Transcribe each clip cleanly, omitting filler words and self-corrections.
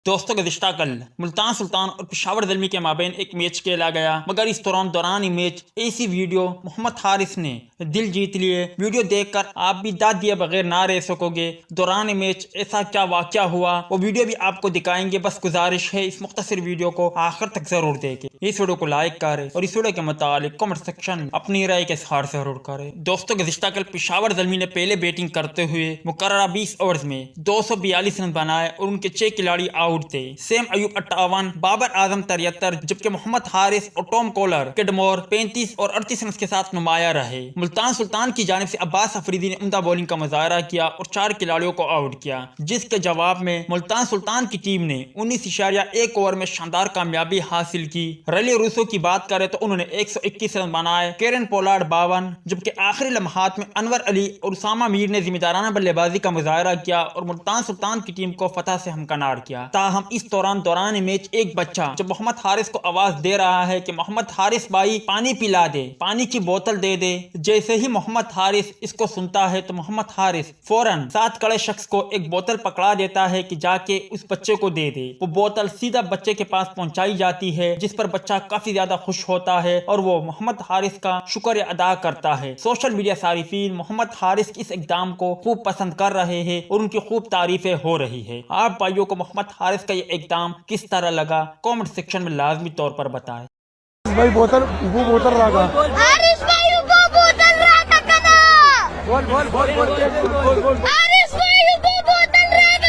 दोस्तों का रिश्ता कल मुल्तान सुल्तान और पेशावर ज़ल्मी के माबैन एक मैच खेला गया, मगर इस दौरान ही मैच ऐसी वीडियो मोहम्मद हारिस ने दिल जीत लिए। वीडियो देखकर आप भी दाद दिए बगैर ना रह सकोगे। दौरान मैच ऐसा क्या वाक़या हुआ वो वीडियो भी आपको दिखाएंगे। बस गुजारिश है इस मुख्तसर वीडियो को आखिर तक जरूर देखें। इस वीडियो को लाइक करें और इस वीडियो के मुतालिक कमेंट सेक्शन अपनी राय के इज़हार जरूर करें। दोस्तों का रिश्ता कल पेशावर ज़ल्मी ने पहले बैटिंग करते हुए मुकर्ररा 20 ओवर्स में 242 रन बनाए और उनके 6 खिलाड़ी आउट थे। सेम अयूब 58, बाबर आजम 73, जबकि मोहम्मद हारिस और टॉम कॉलर किडमोर 35 और 38 रन के साथ नुमाया रहे। मुल्तान सुल्तान की जानिब से अब्बास अफरीदी ने उम्दा बॉलिंग का मुजाहरा किया और 4 खिलाड़ियों को आउट किया, जिसके जवाब में मुल्तान सुल्तान की टीम ने 19.1 ओवर में शानदार कामयाबी हासिल की। रली रूसो की बात करें तो उन्होंने 121 रन बनाए, केरन पोलार्ड 52, जबकि आखिरी लम्हात में अनवर अली और उसामा मीर ने जिम्मेदाराना बल्लेबाजी का मुजाहरा किया और मुल्तान सुल्तान की टीम को फतह से हमकनार किया। ताहम इस दौरान मैच एक बच्चा जब मोहम्मद हारिस को आवाज दे रहा है कि मोहम्मद हारिस भाई पानी पिला दे, पानी की बोतल दे दे। जैसे ही मोहम्मद हारिस इसको सुनता है तो मोहम्मद हारिस फौरन साथ खड़े शख्स को एक बोतल पकड़ा देता है कि जाके उस बच्चे को दे दे। वो बोतल सीधा बच्चे के पास पहुंचाई जाती है, जिस पर बच्चा काफी ज्यादा खुश होता है और वो मोहम्मद हारिस का शुक्र अदा करता है। सोशल मीडिया सारिफीन मोहम्मद हारिस के इस इकदाम को खूब पसंद कर रहे हैं और उनकी खूब तारीफें हो रही है। आप भाइयों को मोहम्मद हारिस का ये इकदाम किस तरह लगा कमेंट सेक्शन में लाजमी तौर पर बताएं। भाई वो बोतल रखा हारिस भाई वो बोतल रखा कना बोल हारिस भाई वो बोतल रखा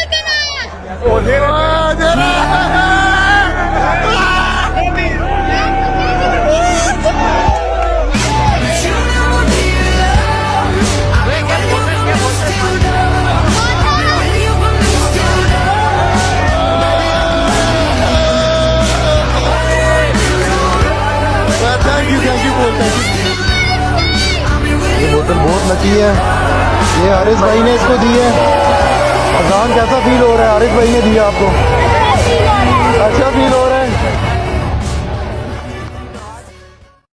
ये बोतल बहुत लकी है, ये हारिस भाई ने इसको दी है। अजान कैसा फील हो रहा है? हारिस भाई ने दिया आपको, अच्छा फील हो रहा है।